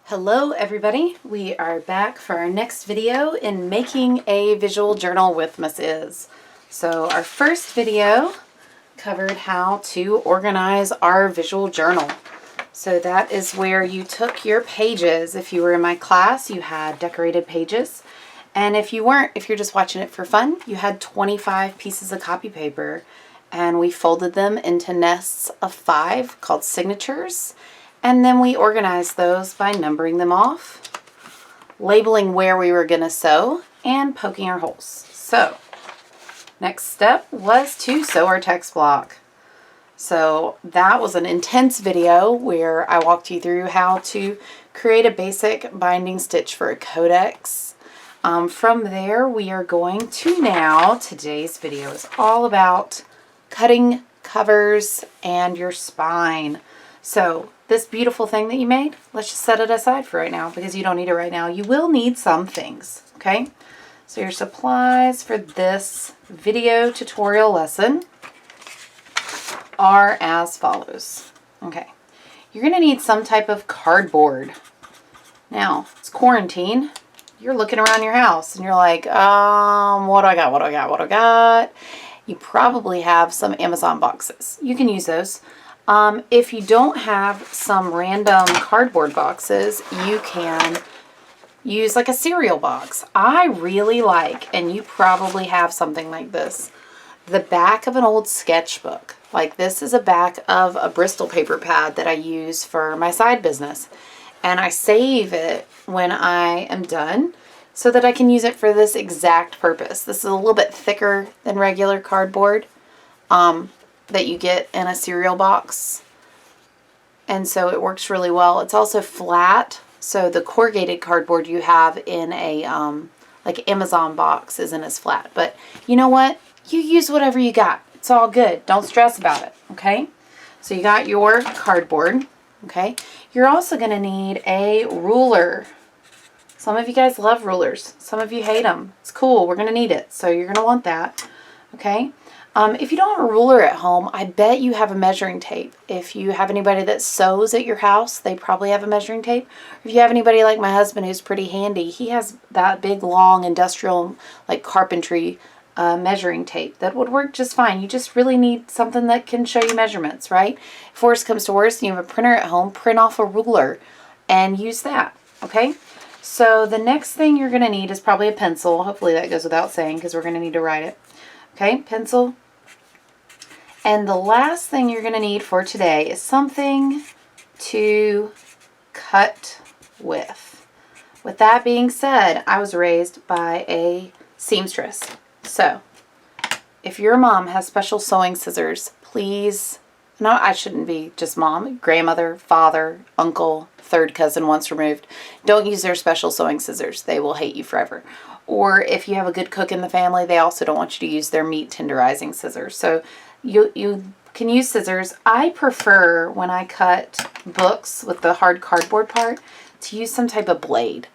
Hello everybody, we are back for our next video in making a visual journal with Miss Iz. So our first video covered how to organize our visual journal. So that is where you took your pages. If you were in my class, you had decorated pages. And if you weren't, if you're just watching it for fun, you had 25 pieces of copy paper. And we folded them into nests of 5 called signatures. And then we organized those by numbering them off, labeling where we were going to sew, and poking our holes. So, next step was to sew our text block. So that was an intense video where I walked you through how to create a basic binding stitch for a codex. From there, we are going to today's video is all about cutting covers and your spine. So this beautiful thing that you made, let's just set it aside for right now because you don't need it right now. You will need some things, okay? So your supplies for this video tutorial lesson are as follows. Okay, you're going to need some type of cardboard. Now, it's quarantine. You're looking around your house and you're like, what do I got? You probably have some Amazon boxes. You can use those. If you don't have some random cardboard boxes, you can use like a cereal box. I really like, and you probably have something like this, the back of an old sketchbook. Like this is a back of a Bristol paper pad that I use for my side business. And I save it when I am done so that I can use it for this exact purpose. This is a little bit thicker than regular cardboard. That you get in a cereal box, and so it works really well. It's also flat, so the corrugated cardboard you have in a like Amazon box isn't as flat. But you know what? You use whatever you got. It's all good. Don't stress about it, okay? So you got your cardboard, okay? You're also going to need a ruler. Some of you guys love rulers. Some of you hate them. It's cool. We're going to need it, so you're going to want that, okay? If you don't have a ruler at home, I bet you have a measuring tape. If you have anybody that sews at your house, they probably have a measuring tape. If you have anybody like my husband who's pretty handy, he has that big, long, industrial, like carpentry measuring tape that would work just fine. You just really need something that can show you measurements, right? If worse comes to worse and you have a printer at home, print off a ruler and use that, okay? So the next thing you're going to need is probably a pencil. Hopefully that goes without saying because we're going to need to write it. Okay, pencil. And the last thing you're going to need for today is something to cut with. With that being said, I was raised by a seamstress. So, if your mom has special sewing scissors, please, no, I shouldn't be just mom, grandmother, father, uncle, third cousin once removed, don't use their special sewing scissors. They will hate you forever. Or if you have a good cook in the family, they also don't want you to use their meat tenderizing scissors. So, you can use scissors. I prefer, when I cut books with the hard cardboard part, to use some type of blade.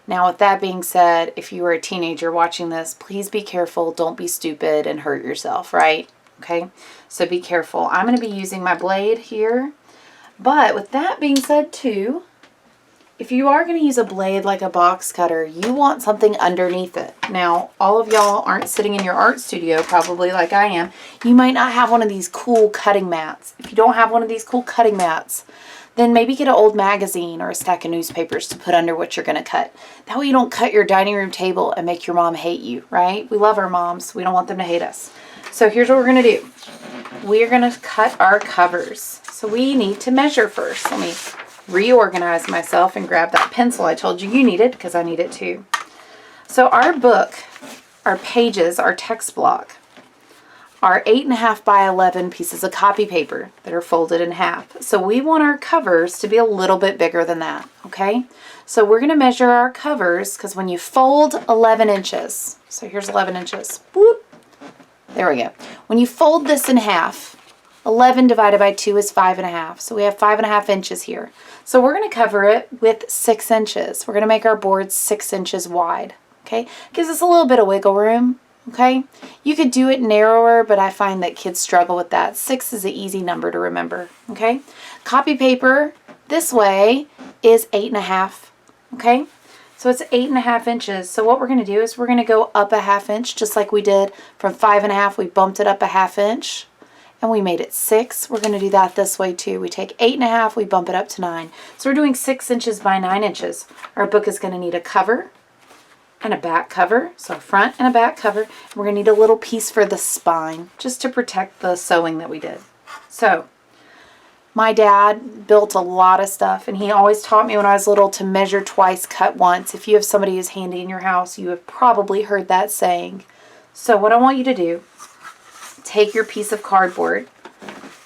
Now, with that being said, if you are a teenager watching this, please be careful. Don't be stupid and hurt yourself, right? Okay? So be careful. I'm going to be using my blade here. But with that being said, too, if you are going to use a blade like a box cutter, you want something underneath it. Now, all of y'all aren't sitting in your art studio probably like I am. You might not have one of these cool cutting mats. If you don't have one of these cool cutting mats, then maybe get an old magazine or a stack of newspapers to put under what you're going to cut. That way you don't cut your dining room table and make your mom hate you, right? We love our moms. We don't want them to hate us. So here's what we're going to do. We're going to cut our covers. So we need to measure first. Let me reorganize myself and grab that pencil I told you needed because I need it too. So our book, our pages, our text block are 8.5 by 11 pieces of copy paper that are folded in half. So we want our covers to be a little bit bigger than that, okay? So we're going to measure our covers because when you fold 11 inches, so here's 11 inches, whoop, there we go. When you fold this in half, 11 divided by 2 is 5.5. So we have 5.5 inches here. So we're going to cover it with 6 inches. We're going to make our board 6 inches wide. Okay? Gives us a little bit of wiggle room. Okay? You could do it narrower, but I find that kids struggle with that. 6 is an easy number to remember. Okay? Copy paper this way is 8.5. Okay, so it's 8.5 inches. So what we're going to do is we're going to go up a ½ inch, just like we did from 5.5. We bumped it up a ½ inch and we made it 6. We're going to do that this way too. We take 8.5, we bump it up to 9. So we're doing 6 inches by 9 inches. Our book is going to need a cover and a back cover, so a front and a back cover. We're going to need a little piece for the spine, just to protect the sewing that we did. So my dad built a lot of stuff, and he always taught me when I was little to measure twice, cut once. If you have somebody who's handy in your house, you have probably heard that saying. So what I want you to do, take your piece of cardboard.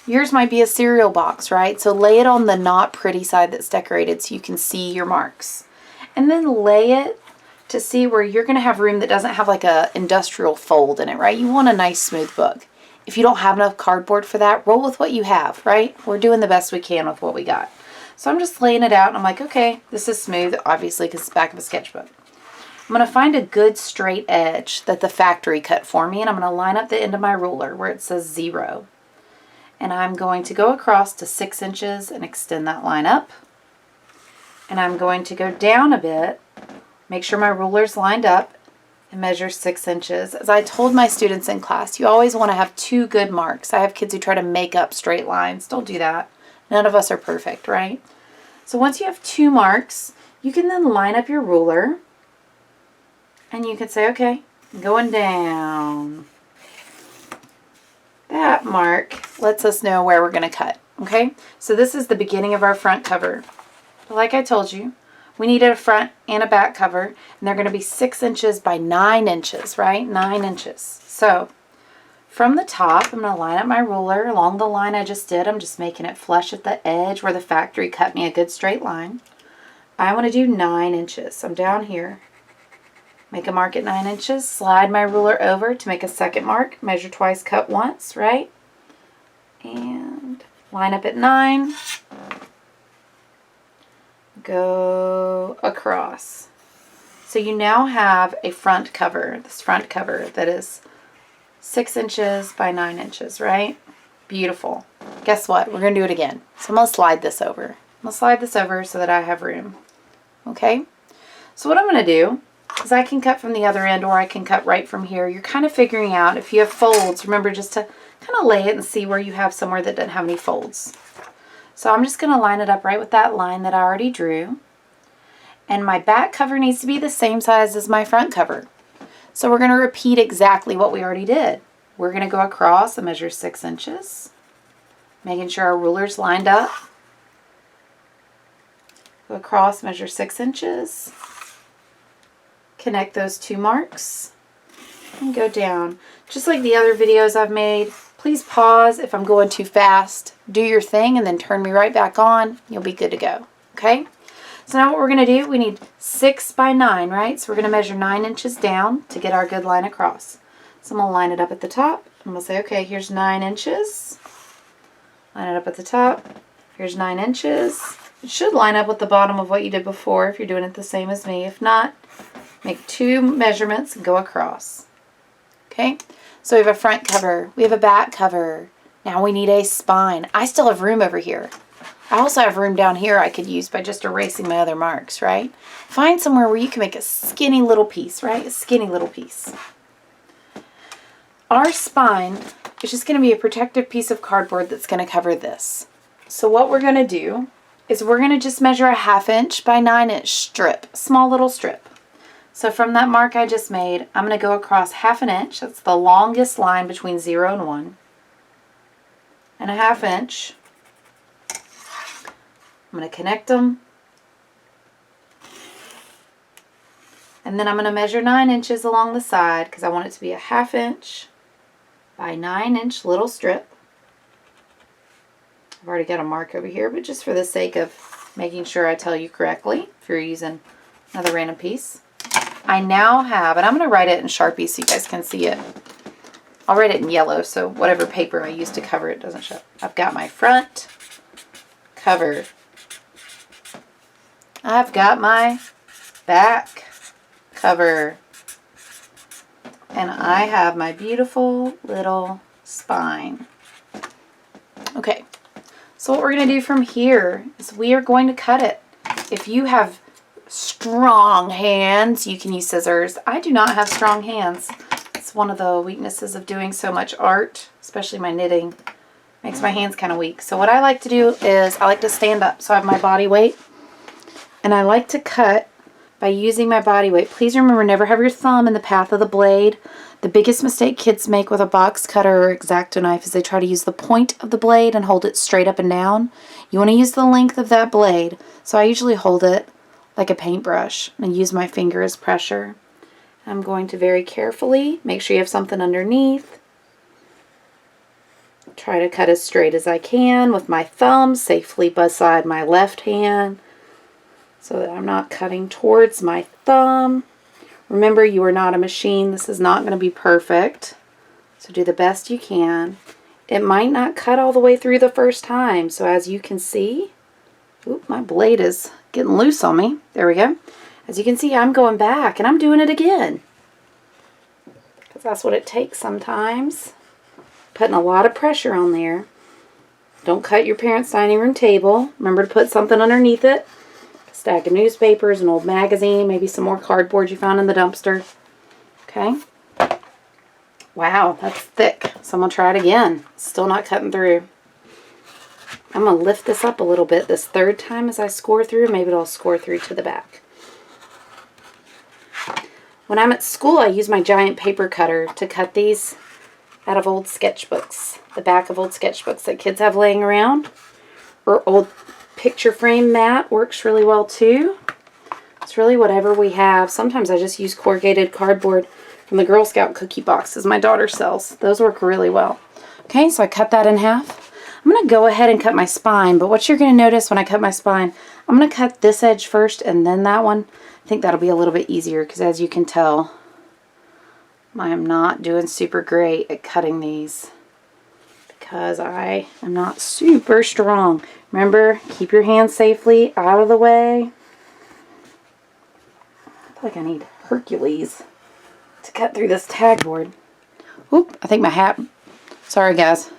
Yours might be a cereal box, right? So lay it on the not pretty side that's decorated so you can see your marks. And then lay it to see where you're going to have room that doesn't have like a industrial fold in it, right? You want a nice smooth book. If you don't have enough cardboard for that, roll with what you have, right? We're doing the best we can with what we got. So I'm just laying it out and I'm like, okay, this is smooth, obviously, because it's the back of a sketchbook. I'm going to find a good straight edge that the factory cut for me, and I'm going to line up the end of my ruler where it says 0. And I'm going to go across to 6 inches and extend that line up. And I'm going to go down a bit, make sure my ruler's lined up, and measure 6 inches. As I told my students in class, you always want to have 2 good marks. I have kids who try to make up straight lines. Don't do that. None of us are perfect, right? So once you have 2 marks, you can then line up your ruler, and you can say, okay, going down. That mark lets us know where we're going to cut, okay? So this is the beginning of our front cover. But like I told you, we needed a front and a back cover, and they're going to be 6 inches by 9 inches, right? 9 inches. So from the top, I'm going to line up my ruler along the line I just did. I'm just making it flush at the edge where the factory cut me a good straight line. I want to do 9 inches. I'm down here. Make a mark at 9 inches. Slide my ruler over to make a second mark. Measure twice, cut once, right? And line up at 9. Go across. So you now have a front cover, this front cover that is 6 inches by 9 inches, right? Beautiful. Guess what? We're going to do it again. So I'm going to slide this over. I'm going to slide this over so that I have room. Okay? So what I'm going to do is I can cut from the other end or I can cut right from here. You're kind of figuring out if you have folds, remember just to kind of lay it and see where you have somewhere that doesn't have any folds. So I'm just going to line it up right with that line that I already drew. And my back cover needs to be the same size as my front cover. So we're going to repeat exactly what we already did. We're going to go across and measure 6 inches, making sure our ruler's lined up. Go across, measure 6 inches. Connect those 2 marks and go down. Just like the other videos I've made, please pause if I'm going too fast. Do your thing and then turn me right back on. You'll be good to go. Okay? So now what we're going to do, we need 6 by 9, right? So we're going to measure 9 inches down to get our good line across. So I'm going to line it up at the top. I'm going to say, okay, here's 9 inches. Line it up at the top. Here's 9 inches. It should line up with the bottom of what you did before if you're doing it the same as me. If not, make 2 measurements and go across. Okay? So we have a front cover. We have a back cover. Now we need a spine. I still have room over here. I also have room down here I could use by just erasing my other marks, right? Find somewhere where you can make a skinny little piece, right? A skinny little piece. Our spine is just going to be a protective piece of cardboard that's going to cover this. So what we're going to do is we're going to just measure a 1/2 inch by 9 inch strip, small little strip. So from that mark I just made, I'm going to go across 1/2 inch. That's the longest line between 0 and 1. And a 1/2 inch. I'm going to connect them. And then I'm going to measure 9 inches along the side because I want it to be a 1/2 inch by 9 inch little strip. I've already got a mark over here, but just for the sake of making sure I tell you correctly, if you're using another random piece. I now have, and I'm going to write it in Sharpie so you guys can see it. I'll write it in yellow so whatever paper I use to cover it doesn't show. I've got my front cover. I've got my back cover. And I have my beautiful little spine. Okay, So what we're going to do from here is we are going to cut it. If you have strong hands, you can use scissors. I do not have strong hands. It's one of the weaknesses of doing so much art, especially my knitting. Makes my hands kind of weak. So what I like to do is I like to stand up. So I have my body weight. And I like to cut by using my body weight. Please remember, never have your thumb in the path of the blade. The biggest mistake kids make with a box cutter or X-Acto knife is they try to use the point of the blade and hold it straight up and down. You want to use the length of that blade. So I usually hold it like a paintbrush and use my finger as pressure. I'm going to very carefully make sure you have something underneath. Try to cut as straight as I can with my thumb safely beside my left hand so that I'm not cutting towards my thumb. Remember, you are not a machine. This is not going to be perfect. So do the best you can. It might not cut all the way through the first time. So as you can see, oop, my blade is getting loose on me. There we go. As you can see, I'm going back and I'm doing it again. Because that's what it takes sometimes. Putting a lot of pressure on there. Don't cut your parents' dining room table. Remember to put something underneath it. A stack of newspapers, an old magazine, maybe some more cardboard you found in the dumpster. Okay. Wow, that's thick. So I'm going to try it again. Still not cutting through. I'm going to lift this up a little bit this third time as I score through. Maybe it'll score through to the back. When I'm at school, I use my giant paper cutter to cut these out of old sketchbooks. The back of old sketchbooks that kids have laying around. Or old picture frame mat works really well too. It's really whatever we have. Sometimes I just use corrugated cardboard from the Girl Scout cookie boxes my daughter sells. Those work really well. Okay, so I cut that in half. I'm going to go ahead and cut my spine, but what you're going to notice when I cut my spine, I'm going to cut this edge first and then that one. I think that'll be a little bit easier because as you can tell, I am not doing super great at cutting these because I am not super strong. Remember, keep your hands safely out of the way. I feel like I need Hercules to cut through this tag board. Oop, I think my hat, sorry guys.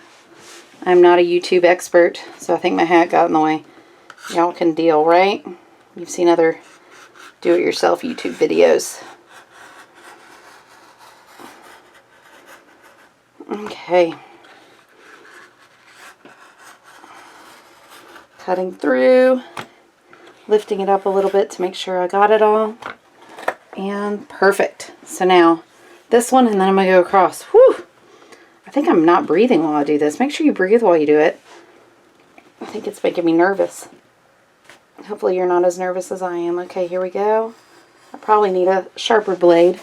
I'm not a YouTube expert, so I think my hat got in the way. Y'all can deal, right? You've seen other do-it-yourself YouTube videos. Okay. Cutting through, lifting it up a little bit to make sure I got it all. And perfect. So now this one, and then I'm going to go across. Whew! I think I'm not breathing while I do this. Make sure you breathe while you do it. I think it's making me nervous. Hopefully you're not as nervous as I am. Okay, here we go. I probably need a sharper blade,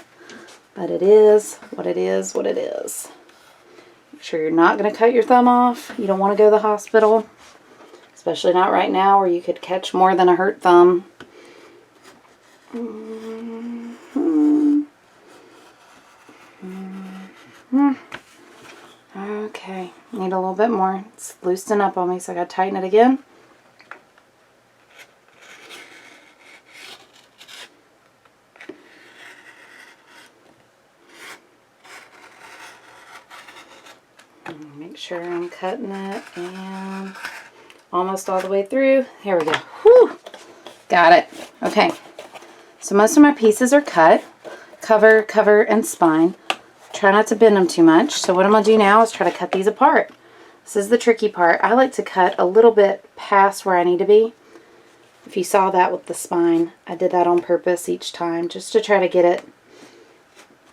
but it is what it is, what it is. Make sure you're not going to cut your thumb off. You don't want to go to the hospital, especially not right now where you could catch more than a hurt thumb. Okay, need a little bit more. It's loosening up on me, so I got to tighten it again. Make sure I'm cutting it and almost all the way through. Here we go. Whew! Got it. Okay. So most of my pieces are cut. Cover, cover, and spine. Try not to bend them too much. So what I'm going to do now is try to cut these apart. This is the tricky part. I like to cut a little bit past where I need to be. If you saw that with the spine, I did that on purpose each time just to try to get it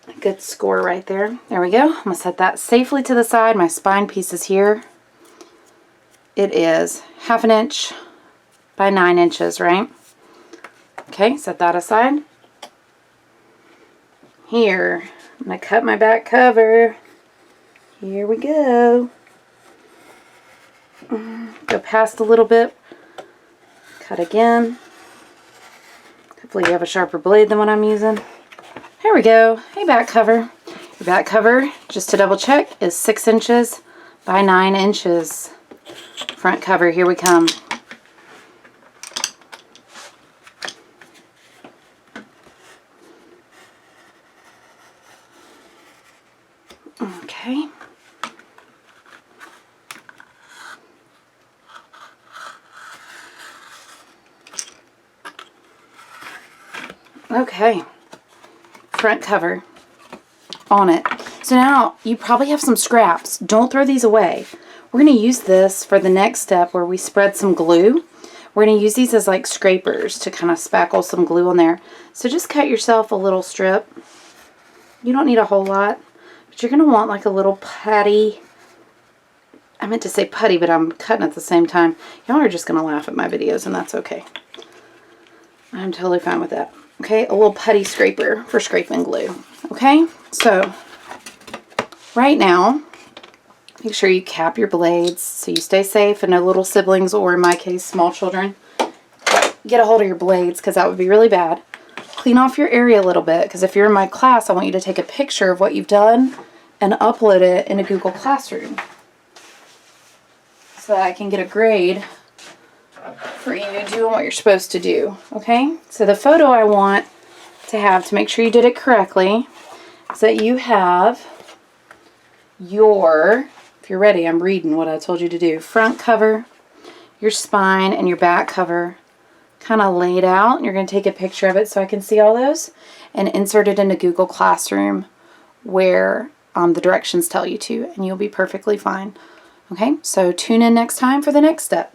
a good score right there. There we go. I'm going to set that safely to the side. My spine piece is here. It is 1/2 inch by 9 inches, right? Okay, set that aside. Here, I'm going to cut my back cover. Here we go. Go past a little bit. Cut again. Hopefully you have a sharper blade than what I'm using. Here we go. Hey, back cover. Your back cover, just to double check, is 6 inches by 9 inches. Front cover, here we come. Okay. Okay, front cover on it. So now you probably have some scraps. Don't throw these away. We're going to use this for the next step where we spread some glue. We're going to use these as like scrapers to kind of spackle some glue on there. So just cut yourself a little strip. You don't need a whole lot, but you're going to want like a little putty. I meant to say putty, but I'm cutting at the same time. Y'all are just going to laugh at my videos, and that's okay. I'm totally fine with that. Okay, a little putty scraper for scraping glue. Okay, so right now, make sure you cap your blades so you stay safe and no little siblings, or in my case, small children, get a hold of your blades, because that would be really bad. Clean off your area a little bit, because if you're in my class, I want you to take a picture of what you've done and upload it in a Google Classroom so that I can get a grade for you doing what you're supposed to do. Okay, so the photo I want to have to make sure you did it correctly is that you have your, if you're ready, I'm reading what I told you to do, front cover, your spine, and your back cover kind of laid out. And you're going to take a picture of it so I can see all those and insert it into Google Classroom where the directions tell you to, and you'll be perfectly fine. Okay, so tune in next time for the next step.